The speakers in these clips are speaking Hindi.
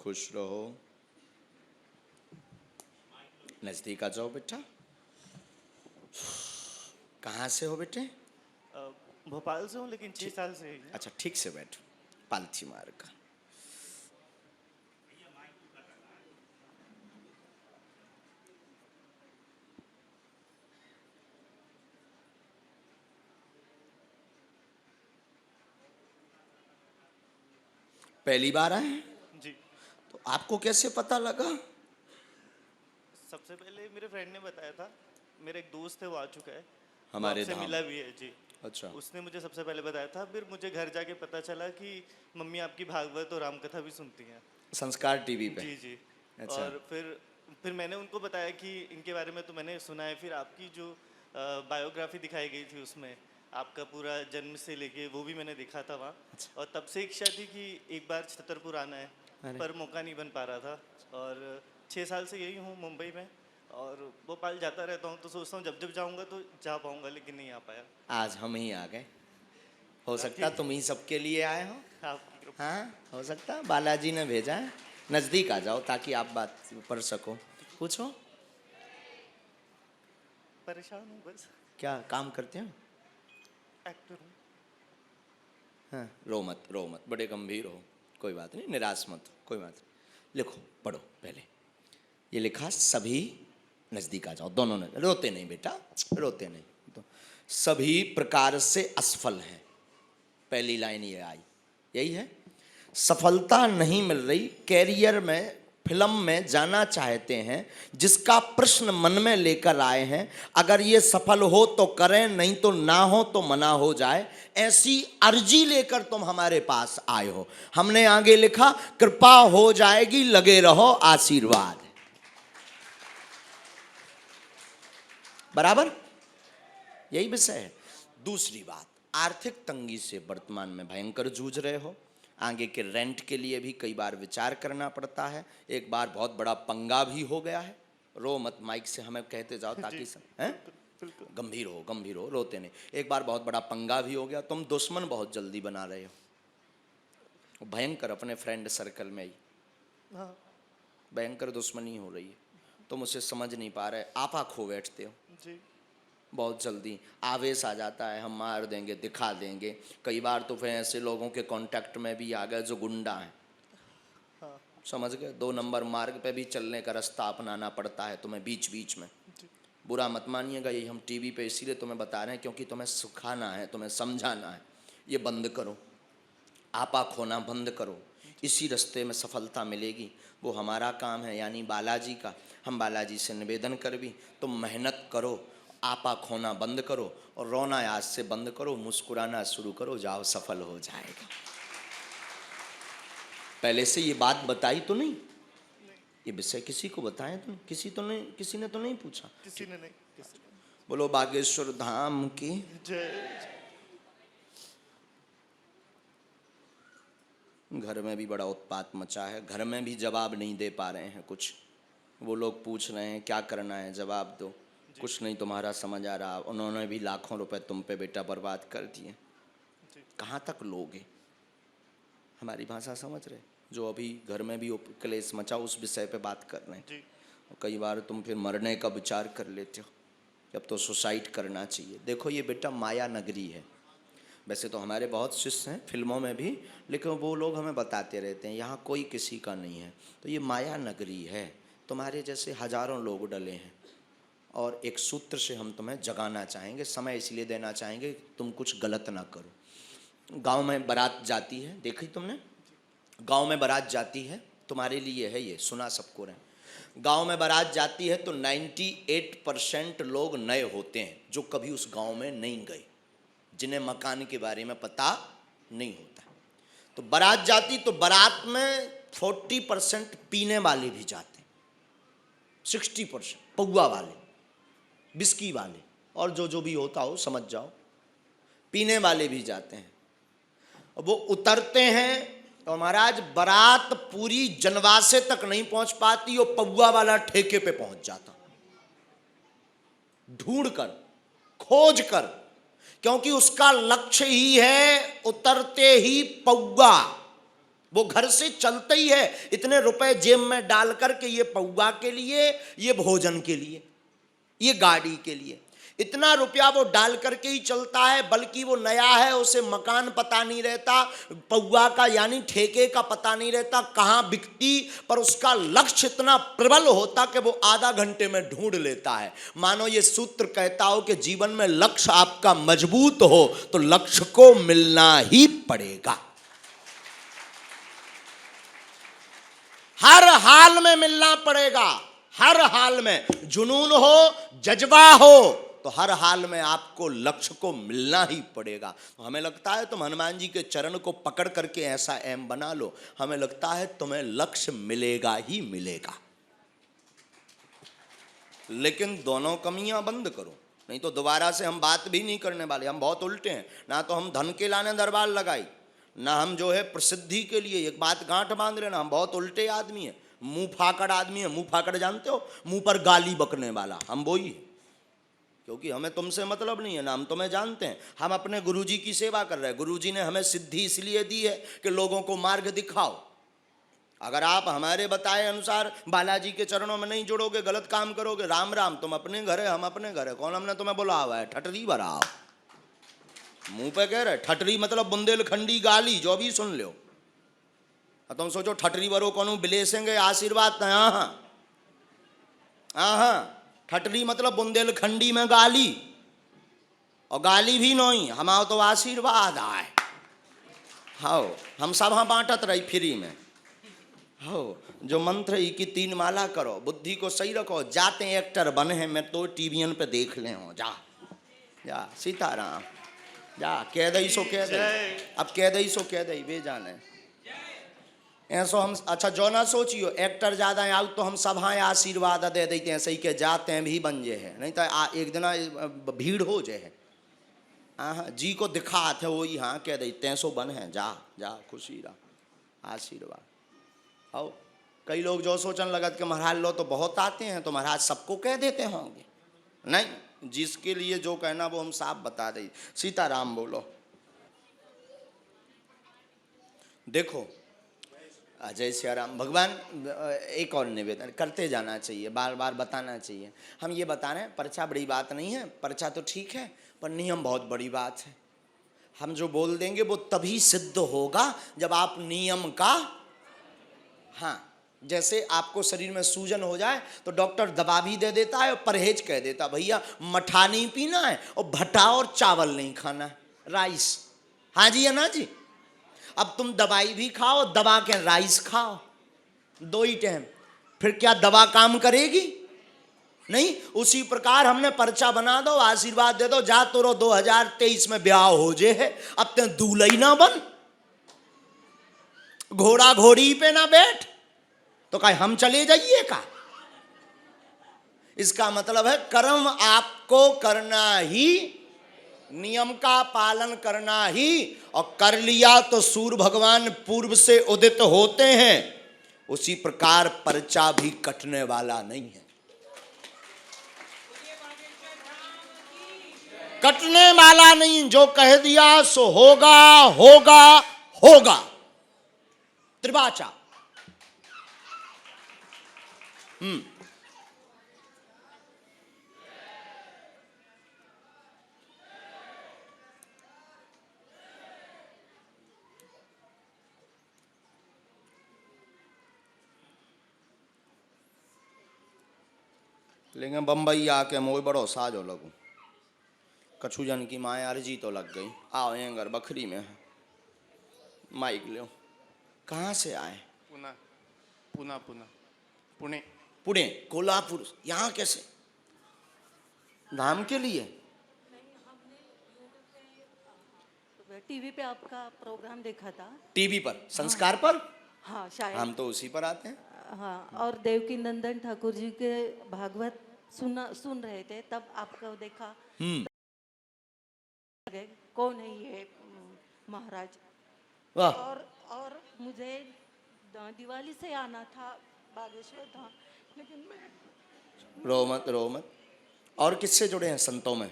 खुश रहो। नजदीक आ जाओ बेटा। कहाँ से हो बेटे? भोपाल से हूँ, लेकिन 6 साल से ही है। अच्छा, ठीक से बैठो। पालथी मार का। पहली बार आए हैं? जी। तो आपको कैसे पता लगा? सबसे पहले मेरे फ्रेंड ने बताया था। मेरा एक दोस्त है, वो आ चुका है, वो हमारे आपसे धाम। मिला भी है जी। अच्छा। उसने मुझे सबसे पहले बताया था, फिर मुझे घर जाके पता चला कि मम्मी आपकी भागवत और रामकथा भी सुनती हैं। संस्कार टीवी पे। जी जी। अच्छा। और फिर मैंने उनको बताया कि इनके बारे में तो मैंने सुना है। फिर आपकी जो बायोग्राफी दिखाई गई थी, उसमें आपका पूरा जन्म से लेके वो भी मैंने देखा था वहाँ। अच्छा। और तब से इच्छा थी कि एक बार छतरपुर आना है, अरे। पर मौका नहीं बन पा रहा था। और 6 साल से यही हूँ मुंबई में, और भोपाल जाता रहता हूँ, तो सोचता हूँ जब जब जाऊँगा तो जा पाऊँगा, लेकिन नहीं आ पाया। आज हम ही आ गए। हो सकता ठीक। तुम ही सबके लिए आए हो। आपकी कृपा। हाँ, हो सकता बालाजी ने भेजा है। नजदीक आ जाओ ताकि आप बात पढ़ सको। पूछो। परेशान हूँ बस। क्या काम करते हो? एक्टर हूँ। हाँ, रो मत, रो मत, बड़े गंभीर हो। कोई बात नहीं, निराश मत हो, कोई बात नहीं। लिखो, पढ़ो पहले। ये लिखा सभी। नजदीक आ जाओ दोनों ने। रोते नहीं बेटा, रोते नहीं। तो सभी प्रकार से असफल हैं। पहली लाइन ये आई, यही है। सफलता नहीं मिल रही, कैरियर में, फिल्म में जाना चाहते हैं, जिसका प्रश्न मन में लेकर आए हैं। अगर ये सफल हो तो करें, नहीं तो ना हो तो मना हो जाए, ऐसी अर्जी लेकर तुम हमारे पास आए हो। हमने आगे लिखा, कृपा हो जाएगी, लगे रहो, आशीर्वाद। बराबर, यही विषय है। दूसरी बात, आर्थिक तंगी से वर्तमान में भयंकर जूझ रहे हो। आगे के रेंट के लिए भी कई बार विचार करना पड़ता है। एक बार बहुत बड़ा पंगा भी हो गया है। रो मत, माइक से हमें कहते जाओ ताकि सब हैं। बिल्कुल। गंभीर हो, गंभीर हो, रोते नहीं। एक बार बहुत बड़ा पंगा भी हो गया। तुम दुश्मन बहुत जल्दी बना रहे हो, भयंकर, अपने फ्रेंड सर्कल में ही हाँ भयंकर दुश्मनी हो रही है। तुम उसे समझ नहीं पा रहे, आपा खो बैठते हो जी। बहुत जल्दी। आवेश आ जाता है, हम मार देंगे, दिखा देंगे। कई बार तो फिर ऐसे लोगों के कांटेक्ट में भी आ गए जो गुंडा हैं। हाँ समझ गए? 2 नंबर मार्ग पे भी चलने का रास्ता अपनाना पड़ता है तुम्हें बीच बीच में। जी। बुरा मत मानिएगा, यही हम टीवी पे इसीलिए तुम्हें बता रहे हैं क्योंकि तुम्हें सिखाना है, तुम्हें समझाना है। ये बंद करो, आपा खोना बंद करो। इसी रास्ते में सफलता मिलेगी। वो हमारा काम है, यानी बालाजी का। हम बालाजी से निवेदन कर भी, तुम मेहनत करो, आपा खोना बंद करो, और रोना आज से बंद करो, मुस्कुराना शुरू करो, जाओ सफल हो जाएगा। पहले से ये बात बताई तो नहीं? ये विषय किसी को बताएं तो? किसी ने तो नहीं पूछा? किसी ने नहीं, किसी ने। बोलो बागेश्वर धाम की जय। घर में भी बड़ा उत्पात मचा है। घर में भी जवाब नहीं दे पा रहे हैं कुछ। वो लोग पूछ रहे हैं क्या करना है, जवाब दो। कुछ नहीं तुम्हारा समझ आ रहा। उन्होंने भी लाखों रुपए तुम पे बेटा बर्बाद कर दिए। कहाँ तक लोगे? हमारी भाषा समझ रहे? जो अभी घर में भी क्लेश मचा, उस विषय पे बात कर रहे हैं। जी। कई बार तुम फिर मरने का विचार कर लेते हो, अब तो सुसाइड करना चाहिए। देखो ये बेटा माया नगरी है। वैसे तो हमारे बहुत शिष्य हैं फिल्मों में भी, लेकिन वो लोग हमें बताते रहते हैं यहाँ कोई किसी का नहीं है। तो ये माया नगरी है। तुम्हारे जैसे हजारों लोग डले हैं, और एक सूत्र से हम तुम्हें जगाना चाहेंगे, समय इसलिए देना चाहेंगे तुम कुछ गलत ना करो। गांव में बारात जाती है, देखी तुमने? गांव में बारात जाती है, तुम्हारे लिए है ये, सुना सबको रहे। गांव में बारात जाती है तो 98% लोग नए होते हैं जो कभी उस गांव में नहीं गए, जिन्हें मकान के बारे में पता नहीं होता। तो बारात जाती तो बारात में 40% पीने वाले भी जाते हैं, 60% पौआ वाले, बिस्की वाले, और जो भी होता हो समझ जाओ, पीने वाले भी जाते हैं। वो उतरते हैं और महाराज बारात पूरी जनवासे तक नहीं पहुंच पाती, वो पौआ वाला ठेके पे पहुंच जाता, ढूंढ कर, खोज कर, क्योंकि उसका लक्ष्य ही है उतरते ही पौआ। वो घर से चलते ही है, इतने रुपए जेब में डाल करके, ये पौआ के लिए, ये भोजन के लिए, ये गाड़ी के लिए, इतना रुपया वो डाल करके ही चलता है। बल्कि वो नया है, उसे मकान पता नहीं रहता, पौआ का यानी ठेके का पता नहीं रहता कहाँ बिकती, पर उसका लक्ष्य इतना प्रबल होता कि वो आधा घंटे में ढूंढ लेता है। मानो ये सूत्र कहता हो कि जीवन में लक्ष्य आपका मजबूत हो तो लक्ष्य को मिलना ही पड़ेगा, हर हाल में मिलना पड़ेगा, हर हाल में। जुनून हो, जज्बा हो, तो हर हाल में आपको लक्ष्य को मिलना ही पड़ेगा। तो हमें लगता है तुम हनुमान जी के चरण को पकड़ करके ऐसा एम बना लो, हमें लगता है तुम्हें लक्ष्य मिलेगा ही मिलेगा। लेकिन दोनों कमियां बंद करो, नहीं तो दोबारा से हम बात भी नहीं करने वाले। हम बहुत उल्टे हैं, ना तो हम धन के लाने दरबार लगाई, ना हम जो है प्रसिद्धि के लिए एक बात गांठ बांध लेना। हम बहुत उल्टे आदमी हैं, मुंह फाकड़ आदमी है। मुंह फाकड़ जानते हो, मुंह पर गाली बकने वाला, हम वही है। क्योंकि हमें तुमसे मतलब नहीं है ना, हम तुम्हें जानते हैं। हम अपने गुरुजी की सेवा कर रहे हैं। गुरुजी ने हमें सिद्धि इसलिए दी है कि लोगों को मार्ग दिखाओ। अगर आप हमारे बताए अनुसार बालाजी के चरणों में नहीं जुड़ोगे, गलत काम करोगे, राम राम, तुम अपने घर है, हम अपने घर है। कौन हमने तुम्हें बुला हुआ है? ठटरी भराओ, मुंह पे कह रहे। ठटरी मतलब बुंदेलखंडी गाली, जो भी सुन लो। तुम सोचो ठटरी भरो कौन बिलेसेंगे आशीर्वाद? हाँ हाँ, ठटरी मतलब बुंदेलखंडी में गाली, और गाली भी नहीं, हमारा तो आशीर्वाद आए। हाँ, हम सब हाँ बांटत रही फ्री में। हो जो मंत्र ही की 3 माला करो, बुद्धि को सही रखो, जाते एक्टर बने हैं, मैं तो टीवीएन पे देख ले हो। जा जा सीताराम, जा कह दई सो कह दई, अब कह दई सो कह दई, वे जाने ऐसो हम। अच्छा जो ना सोचियो एक्टर ज्यादा आउ तो हम सब हाँ आशीर्वाद दे देते हैं, सही के जाते हैं भी बन जे है, नहीं तो एक दिन भीड़ हो जे है। हाँ जी को दिखा थे वही हाँ कह देते हैं, सो बन है, जा जा खुशी रहा, आशीर्वाद। आओ कई लोग जो सोचने लगत कि महाराज लो तो बहुत आते हैं, तो महाराज सबको कह देते होंगे। नहीं, जिसके लिए जो कहना वो हम साफ बता दें। सीताराम बोलो। देखो जय सिया राम। भगवान एक और निवेदन करते जाना चाहिए, बार बार बताना चाहिए। हम ये बता रहे हैं पर्चा बड़ी बात नहीं है, पर्चा तो ठीक है, पर नियम बहुत बड़ी बात है। हम जो बोल देंगे वो तभी सिद्ध होगा जब आप नियम का, हाँ जैसे आपको शरीर में सूजन हो जाए तो डॉक्टर दवा भी दे देता है और परहेज कह देता, भैया मठा नहीं पीना है और भट्टा और चावल नहीं खाना है, राइस। हाँ जी या ना जी? अब तुम दवाई भी खाओ, दवा के राइस खाओ, 2 ही टाइम, फिर क्या दवा काम करेगी? नहीं। उसी प्रकार हमने पर्चा बना दो, आशीर्वाद दे दो, जा तो रो 2023 में ब्याह हो जे है, अब ते दूल्हा ना बन, घोड़ा घोड़ी पे ना बैठ, तो कहीं हम चले जाइए का? इसका मतलब है कर्म आपको करना ही, नियम का पालन करना ही, और कर लिया तो सूर्य भगवान पूर्व से उदित होते हैं। उसी प्रकार पर्चा भी कटने वाला नहीं है, कटने वाला नहीं। जो कह दिया सो होगा होगा होगा, त्रिवाचा। लेकिन बम्बई आके मोए बड़ो साजो लगू, कछु जन की माए अर्जी तो लग गई। आओ एंगर बखरी में है, माइक लो। कहाँ से आए? पुणे पुणे पुणे पुणे पुणे, कोल्हापुर, यहाँ कैसे? धाम के लिए? टीवी पे आपका प्रोग्राम देखा था, टीवी पर, संस्कार पर। हाँ शायद। हम तो उसी पर आते हैं। हाँ, और देवकी नंदन ठाकुर जी के भागवत सुन रहे थे, तब आपको देखा। कौन है ये महाराज? वाह। और मुझे दिवाली से आना था, बागेश्वर था, लेकिन मैं रो मत रो मत। और किससे जुड़े हैं संतों में?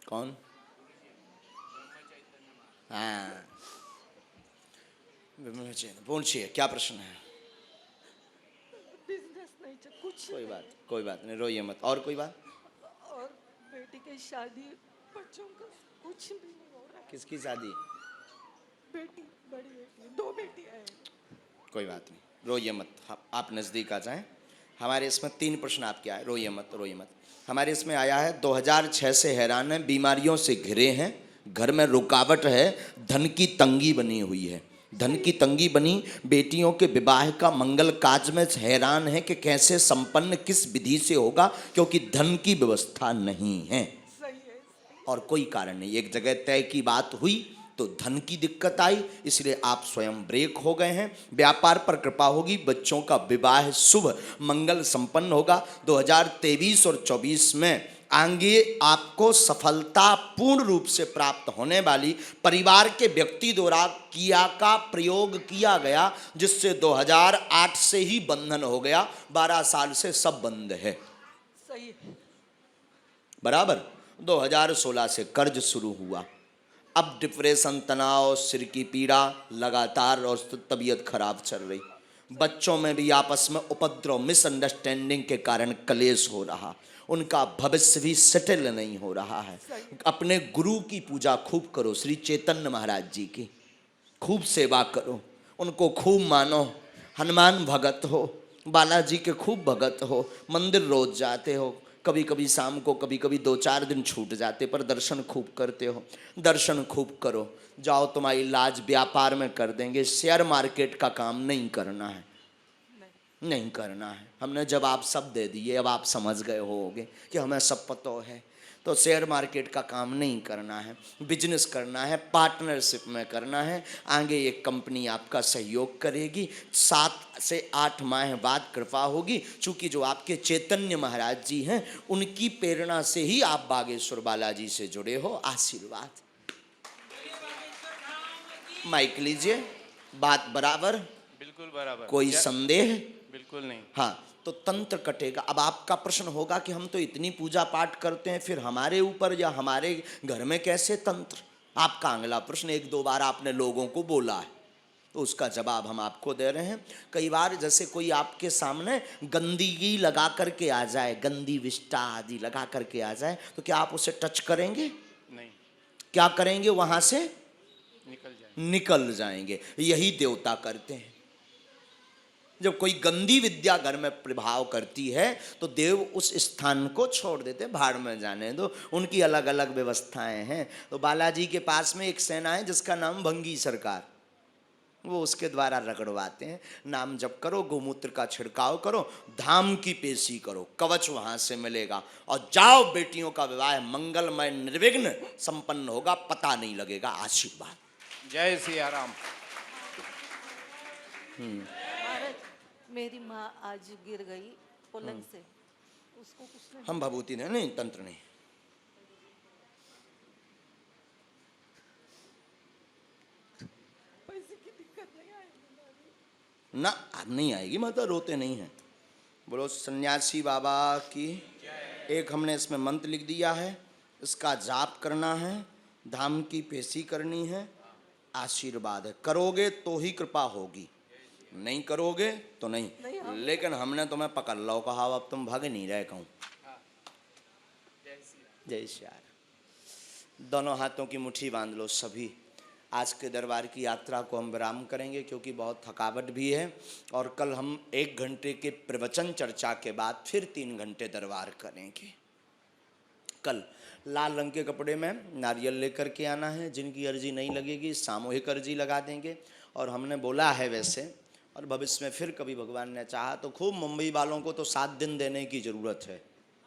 कौन? हाँ पूछिए क्या प्रश्न है? बिजनेस नहीं चाहिए कुछ कोई बात नहीं, रोइए मत। और कोई बात? और बेटी की शादी, बच्चों का कुछ भी नहीं हो रहा है। किसकी शादी? बेटी, बड़ी बेटी, 2 बेटियां हैं। कोई बात नहीं, रोइए मत। आप नज़दीक आ जाएं। हमारे इसमें 3 प्रश्न आपके आए, रोइए मत, रोइए मत। हमारे इसमें आया है 2006 से हैरान है, बीमारियों से घिरे हैं, घर में रुकावट है, धन की तंगी बनी हुई है। धन की तंगी बनी, बेटियों के विवाह का मंगल काज में हैरान है कि कैसे संपन्न किस विधि से होगा, क्योंकि धन की व्यवस्था नहीं है। सही है। और कोई कारण नहीं, एक जगह तय की बात हुई तो धन की दिक्कत आई, इसलिए आप स्वयं ब्रेक हो गए हैं। व्यापार पर कृपा होगी, बच्चों का विवाह शुभ मंगल संपन्न होगा। 2023 और 24 में आगे आपको सफलता पूर्ण रूप से प्राप्त होने वाली, परिवार के व्यक्ति द्वारा किया का प्रयोग किया गया, जिससे 2008 से ही बंधन हो गया, 12 साल से सब बंद है। सही है। बराबर। 2016 से कर्ज शुरू हुआ, अब डिप्रेशन, तनाव, सिर की पीड़ा लगातार और तबीयत खराब चल रही। बच्चों में भी आपस में उपद्रव, मिसअंडरस्टैंडिंग के कारण कलेश हो रहा, उनका भविष्य भी सेटल नहीं हो रहा है। अपने गुरु की पूजा खूब करो, श्री चैतन्य महाराज जी की खूब सेवा करो, उनको खूब मानो, हनुमान भगत हो, बालाजी के खूब भगत हो, मंदिर रोज जाते हो, कभी कभी शाम को, कभी कभी 2-4 दिन छूट जाते, पर दर्शन खूब करते हो। दर्शन खूब करो, जाओ, तुम्हारी इलाज व्यापार में कर देंगे। शेयर मार्केट का काम नहीं करना है, नहीं करना है। हमने जवाब सब दे दिए, अब आप समझ गए होगे कि हमें सब पता है। तो शेयर मार्केट का काम नहीं करना है, बिजनेस करना है, पार्टनरशिप में करना है। आगे एक कंपनी आपका सहयोग करेगी, 7 से 8 माह बाद कृपा होगी। चूँकि जो आपके चैतन्य महाराज जी हैं, उनकी प्रेरणा से ही आप बागेश्वर बालाजी से जुड़े हो। आशीर्वाद। माइक लीजिए, बात बराबर? बिल्कुल बराबर। कोई संदेह? बिल्कुल नहीं। हाँ, तो तंत्र कटेगा। अब आपका प्रश्न होगा कि हम तो इतनी पूजा पाठ करते हैं, फिर हमारे ऊपर या हमारे घर में कैसे तंत्र? आपका अगला प्रश्न 1-2 बार आपने लोगों को बोला है, तो उसका जवाब हम आपको दे रहे हैं। कई बार जैसे कोई आपके सामने गंदगी लगा करके आ जाए, गंदी विष्टा आदि लगा करके आ जाए, तो क्या आप उसे टच करेंगे? नहीं। क्या करेंगे? वहां से निकल जाएंगे। यही देवता करते हैं। जब कोई गंदी विद्या घर में प्रभाव करती है तो देव उस स्थान को छोड़ देते, भाड़ में जाने दो, उनकी अलग अलग व्यवस्थाएं हैं। तो बालाजी के पास में एक सेना है जिसका नाम भंगी सरकार, वो उसके द्वारा रगड़वाते हैं। नाम जप करो, गोमूत्र का छिड़काव करो, धाम की पेशी करो, कवच वहां से मिलेगा, और जाओ, बेटियों का विवाह मंगलमय निर्विघ्न संपन्न होगा, पता नहीं लगेगा। आशीर्वाद। जय सिया राम। महाराज, मेरी माँ आज गिर गई पलंग से, उसको कुछ नहीं। हम भभूति नहीं, तंत्र नहीं। पैसे की दिक्कत नहीं आएगी ना, अब नहीं आएगी, मतलब रोते नहीं हैं। बोलो सन्यासी बाबा की। एक हमने इसमें मंत्र लिख दिया है, इसका जाप करना है, धाम की पेशी करनी है, आशीर्वाद है। करोगे तो ही कृपा होगी, नहीं करोगे तो नहीं। लेकिन हमने तुम्हें पकड़ लो, कहा अब तुम भाग नहीं रहे कहूँ। जय श्री राम। दोनों हाथों की मुट्ठी बांध लो सभी। आज के दरबार की यात्रा को हम विराम करेंगे, क्योंकि बहुत थकावट भी है, और कल हम 1 घंटे के प्रवचन चर्चा के बाद फिर 3 घंटे दरबार करेंगे। कल लाल रंग के कपड़े में नारियल लेकर के आना है, जिनकी अर्जी नहीं लगेगी सामूहिक अर्जी लगा देंगे। और हमने बोला है वैसे, और भविष्य में फिर कभी भगवान ने चाहा तो खूब, मुंबई वालों को तो 7 दिन देने की ज़रूरत है।